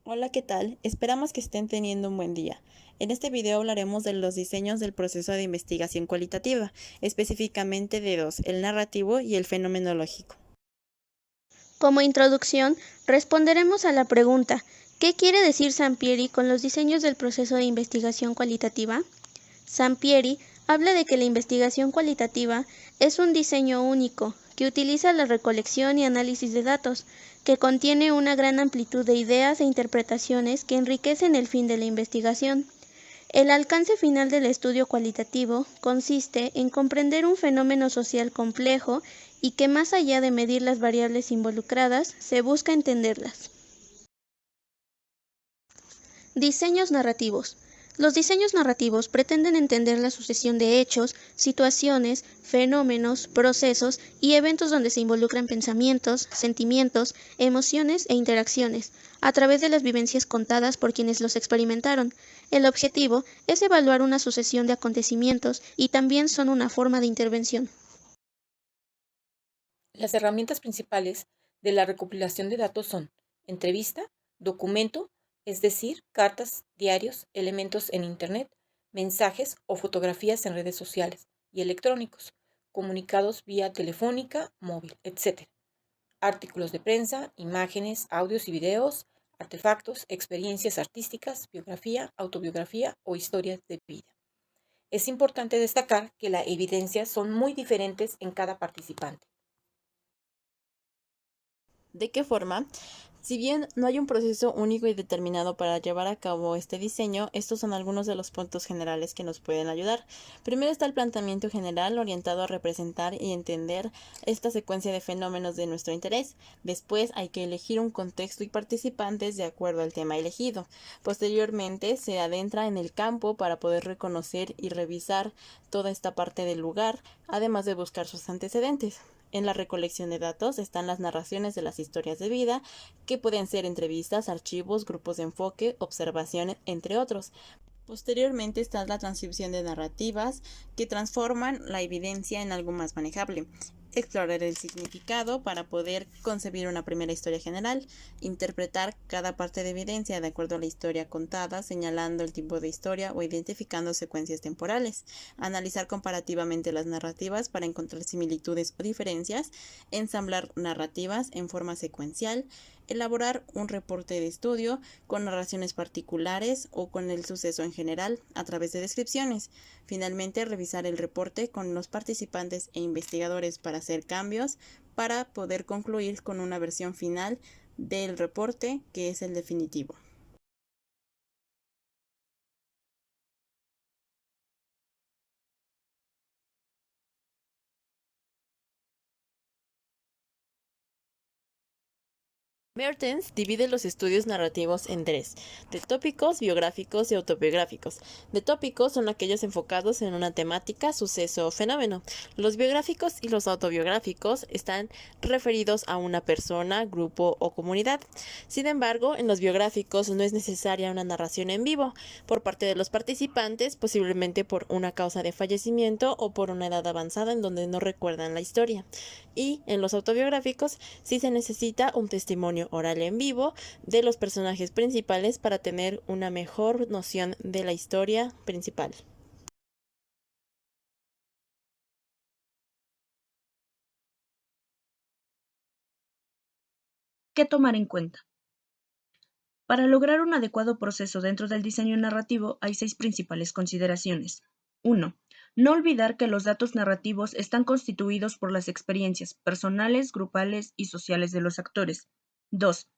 Hola, ¿qué tal? Esperamos que estén teniendo un buen día. En este video hablaremos de los diseños del proceso de investigación cualitativa, específicamente de dos, el narrativo y el fenomenológico. Como introducción, responderemos a la pregunta, ¿qué quiere decir Sampieri con los diseños del proceso de investigación cualitativa? Sampieri habla de que la investigación cualitativa es un diseño único, que utiliza la recolección y análisis de datos, que contiene una gran amplitud de ideas e interpretaciones que enriquecen el fin de la investigación. El alcance final del estudio cualitativo consiste en comprender un fenómeno social complejo y que más allá de medir las variables involucradas, se busca entenderlas. Diseños narrativos. Los diseños narrativos pretenden entender la sucesión de hechos, situaciones, fenómenos, procesos y eventos donde se involucran pensamientos, sentimientos, emociones e interacciones, a través de las vivencias contadas por quienes los experimentaron. El objetivo es evaluar una sucesión de acontecimientos y también son una forma de intervención. Las herramientas principales de la recopilación de datos son entrevista, documento, es decir, cartas, diarios, elementos en Internet, mensajes o fotografías en redes sociales y electrónicos, comunicados vía telefónica, móvil, etc. Artículos de prensa, imágenes, audios y videos, artefactos, experiencias artísticas, biografía, autobiografía o historias de vida. Es importante destacar que las evidencias son muy diferentes en cada participante. ¿De qué forma? Si bien no hay un proceso único y determinado para llevar a cabo este diseño, estos son algunos de los puntos generales que nos pueden ayudar. Primero está el planteamiento general orientado a representar y entender esta secuencia de fenómenos de nuestro interés. Después hay que elegir un contexto y participantes de acuerdo al tema elegido. Posteriormente se adentra en el campo para poder reconocer y revisar toda esta parte del lugar, además de buscar sus antecedentes. En la recolección de datos están las narraciones de las historias de vida, que pueden ser entrevistas, archivos, grupos de enfoque, observaciones, entre otros. Posteriormente está la transcripción de narrativas, que transforman la evidencia en algo más manejable. Explorar el significado para poder concebir una primera historia general, interpretar cada parte de evidencia de acuerdo a la historia contada, señalando el tipo de historia o identificando secuencias temporales, analizar comparativamente las narrativas para encontrar similitudes o diferencias, ensamblar narrativas en forma secuencial, elaborar un reporte de estudio con narraciones particulares o con el suceso en general a través de descripciones. Finalmente, revisar el reporte con los participantes e investigadores para hacer cambios para poder concluir con una versión final del reporte que es el definitivo. Mertens divide los estudios narrativos en tres: de tópicos, biográficos y autobiográficos. De tópicos son aquellos enfocados en una temática, suceso o fenómeno. Los biográficos y los autobiográficos están referidos a una persona, grupo o comunidad. Sin embargo, en los biográficos no es necesaria una narración en vivo por parte de los participantes, posiblemente por una causa de fallecimiento o por una edad avanzada en donde no recuerdan la historia. Y en los autobiográficos sí se necesita un testimonio oral en vivo de los personajes principales para tener una mejor noción de la historia principal. ¿Qué tomar en cuenta? Para lograr un adecuado proceso dentro del diseño narrativo hay 6 principales consideraciones. 1. No olvidar que los datos narrativos están constituidos por las experiencias personales, grupales y sociales de los actores. 2.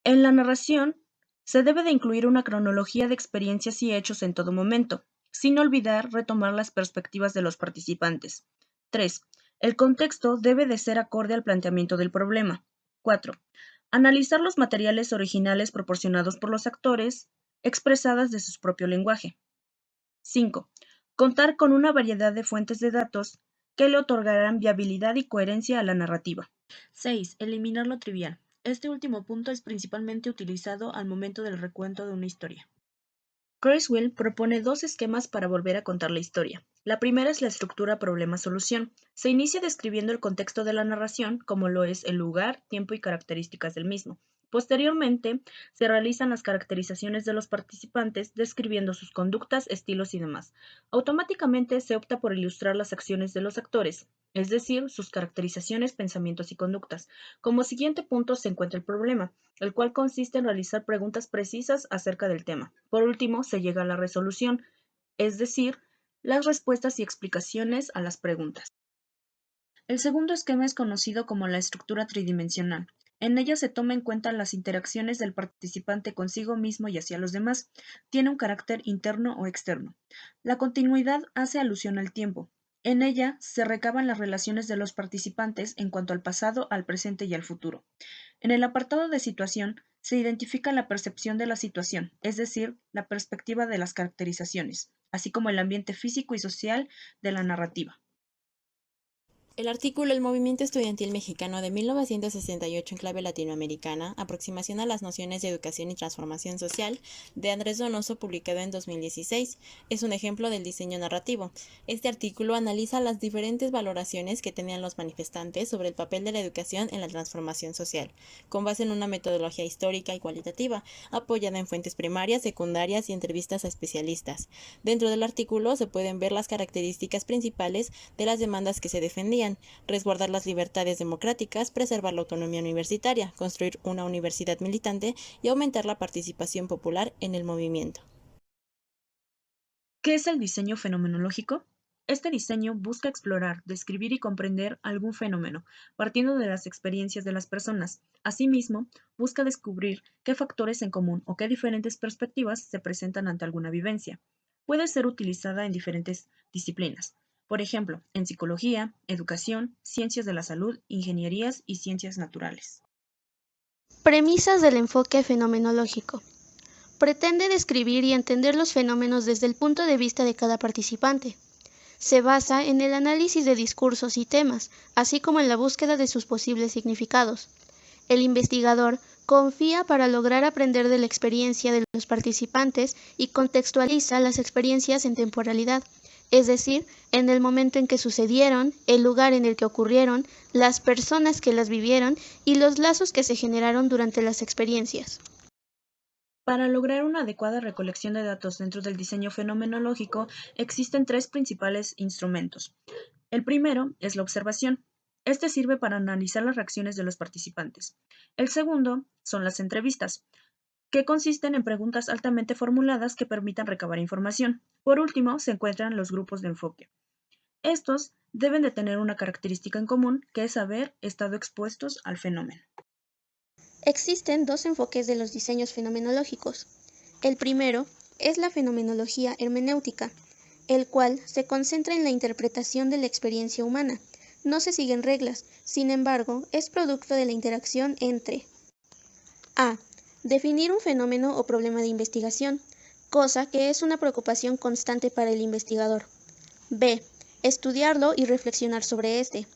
En la narración se debe de incluir una cronología de experiencias y hechos en todo momento, sin olvidar retomar las perspectivas de los participantes. 3. El contexto debe de ser acorde al planteamiento del problema. 4. Analizar los materiales originales proporcionados por los actores, expresadas de su propio lenguaje. 5. Contar con una variedad de fuentes de datos que le otorgarán viabilidad y coherencia a la narrativa. 6. Eliminar lo trivial. Este último punto es principalmente utilizado al momento del recuento de una historia. Kurzweil propone dos esquemas para volver a contar la historia. La primera es la estructura problema-solución. Se inicia describiendo el contexto de la narración, como lo es el lugar, tiempo y características del mismo. Posteriormente, se realizan las caracterizaciones de los participantes describiendo sus conductas, estilos y demás. Automáticamente se opta por ilustrar las acciones de los actores, es decir, sus caracterizaciones, pensamientos y conductas. Como siguiente punto se encuentra el problema, el cual consiste en realizar preguntas precisas acerca del tema. Por último, se llega a la resolución, es decir, las respuestas y explicaciones a las preguntas. El segundo esquema es conocido como la estructura tridimensional. En ella se toma en cuenta las interacciones del participante consigo mismo y hacia los demás. Tiene un carácter interno o externo. La continuidad hace alusión al tiempo. En ella se recaban las relaciones de los participantes en cuanto al pasado, al presente y al futuro. En el apartado de situación se identifica la percepción de la situación, es decir, la perspectiva de las caracterizaciones, así como el ambiente físico y social de la narrativa. El artículo El movimiento estudiantil mexicano de 1968 en clave latinoamericana, aproximación a las nociones de educación y transformación social, de Andrés Donoso, publicado en 2016, es un ejemplo del diseño narrativo. Este artículo analiza las diferentes valoraciones que tenían los manifestantes sobre el papel de la educación en la transformación social, con base en una metodología histórica y cualitativa, apoyada en fuentes primarias, secundarias y entrevistas a especialistas. Dentro del artículo se pueden ver las características principales de las demandas que se defendían: resguardar las libertades democráticas, preservar la autonomía universitaria, construir una universidad militante y aumentar la participación popular en el movimiento. ¿Qué es el diseño fenomenológico? Este diseño busca explorar, describir y comprender algún fenómeno, partiendo de las experiencias de las personas. Asimismo, busca descubrir qué factores en común o qué diferentes perspectivas se presentan ante alguna vivencia. Puede ser utilizada en diferentes disciplinas, por ejemplo, en psicología, educación, ciencias de la salud, ingenierías y ciencias naturales. Premisas del enfoque fenomenológico. Pretende describir y entender los fenómenos desde el punto de vista de cada participante. Se basa en el análisis de discursos y temas, así como en la búsqueda de sus posibles significados. El investigador confía para lograr aprender de la experiencia de los participantes y contextualiza las experiencias en temporalidad, es decir, en el momento en que sucedieron, el lugar en el que ocurrieron, las personas que las vivieron y los lazos que se generaron durante las experiencias. Para lograr una adecuada recolección de datos dentro del diseño fenomenológico, existen tres principales instrumentos. El primero es la observación. Este sirve para analizar las reacciones de los participantes. El segundo son las entrevistas, que consisten en preguntas altamente formuladas que permitan recabar información. Por último, se encuentran los grupos de enfoque. Estos deben de tener una característica en común, que es haber estado expuestos al fenómeno. Existen dos enfoques de los diseños fenomenológicos. El primero es la fenomenología hermenéutica, el cual se concentra en la interpretación de la experiencia humana. No se siguen reglas, sin embargo, es producto de la interacción entre a. Definir un fenómeno o problema de investigación, cosa que es una preocupación constante para el investigador. B. Estudiarlo y reflexionar sobre este.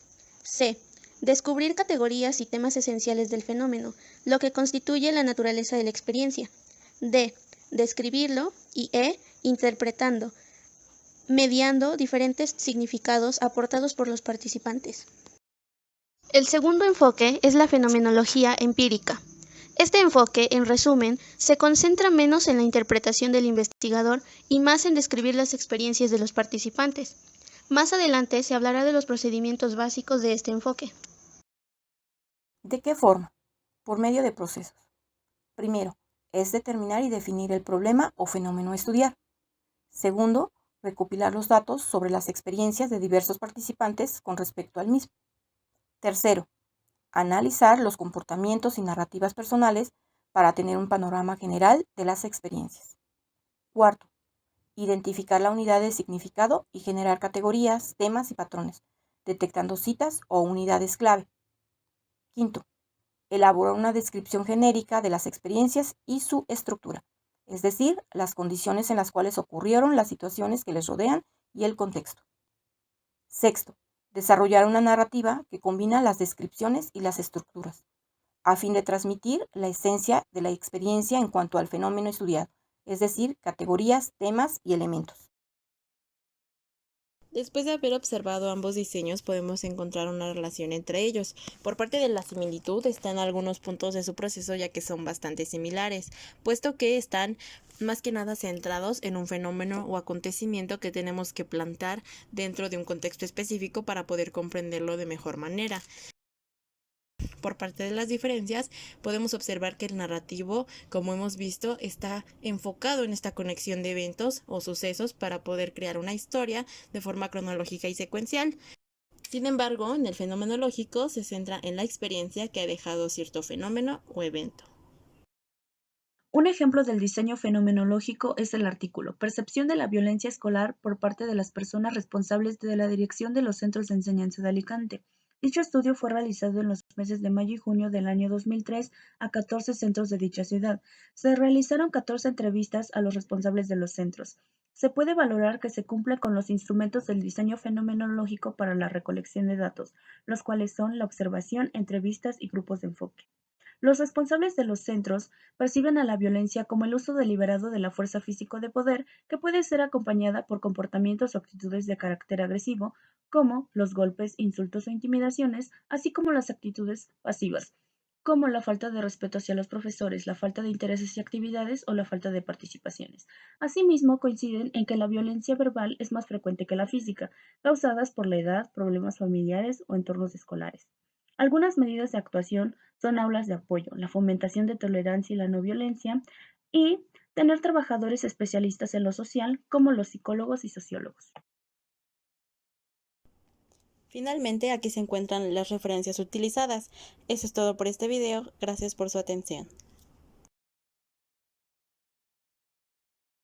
C. Descubrir categorías y temas esenciales del fenómeno, lo que constituye la naturaleza de la experiencia. D. Describirlo. Y E. Interpretando, mediando diferentes significados aportados por los participantes. El segundo enfoque es la fenomenología empírica. Este enfoque, en resumen, se concentra menos en la interpretación del investigador y más en describir las experiencias de los participantes. Más adelante se hablará de los procedimientos básicos de este enfoque. ¿De qué forma? Por medio de procesos. Primero, es determinar y definir el problema o fenómeno a estudiar. Segundo, recopilar los datos sobre las experiencias de diversos participantes con respecto al mismo. Tercero, analizar los comportamientos y narrativas personales para tener un panorama general de las experiencias. Cuarto, identificar la unidad de significado y generar categorías, temas y patrones, detectando citas o unidades clave. Quinto, elaborar una descripción genérica de las experiencias y su estructura, es decir, las condiciones en las cuales ocurrieron, las situaciones que les rodean y el contexto. Sexto, desarrollar una narrativa que combina las descripciones y las estructuras, a fin de transmitir la esencia de la experiencia en cuanto al fenómeno estudiado, es decir, categorías, temas y elementos. Después de haber observado ambos diseños, podemos encontrar una relación entre ellos. Por parte de la similitud están algunos puntos de su proceso, ya que son bastante similares, puesto que están más que nada centrados en un fenómeno o acontecimiento que tenemos que plantar dentro de un contexto específico para poder comprenderlo de mejor manera. Por parte de las diferencias, podemos observar que el narrativo, como hemos visto, está enfocado en esta conexión de eventos o sucesos para poder crear una historia de forma cronológica y secuencial. Sin embargo, en el fenomenológico se centra en la experiencia que ha dejado cierto fenómeno o evento. Un ejemplo del diseño fenomenológico es el artículo Percepción de la violencia escolar por parte de las personas responsables de la dirección de los centros de enseñanza de Alicante. Dicho estudio fue realizado en los meses de mayo y junio del año 2003 a 14 centros de dicha ciudad. Se realizaron 14 entrevistas a los responsables de los centros. Se puede valorar que se cumplen con los instrumentos del diseño fenomenológico para la recolección de datos, los cuales son la observación, entrevistas y grupos de enfoque. Los responsables de los centros perciben a la violencia como el uso deliberado de la fuerza físico de poder que puede ser acompañada por comportamientos o actitudes de carácter agresivo, como los golpes, insultos o intimidaciones, así como las actitudes pasivas, como la falta de respeto hacia los profesores, la falta de intereses y actividades o la falta de participaciones. Asimismo, coinciden en que la violencia verbal es más frecuente que la física, causadas por la edad, problemas familiares o entornos escolares. Algunas medidas de actuación son aulas de apoyo, la fomentación de tolerancia y la no violencia, y tener trabajadores especialistas en lo social como los psicólogos y sociólogos. Finalmente, aquí se encuentran las referencias utilizadas. Eso es todo por este video. Gracias por su atención.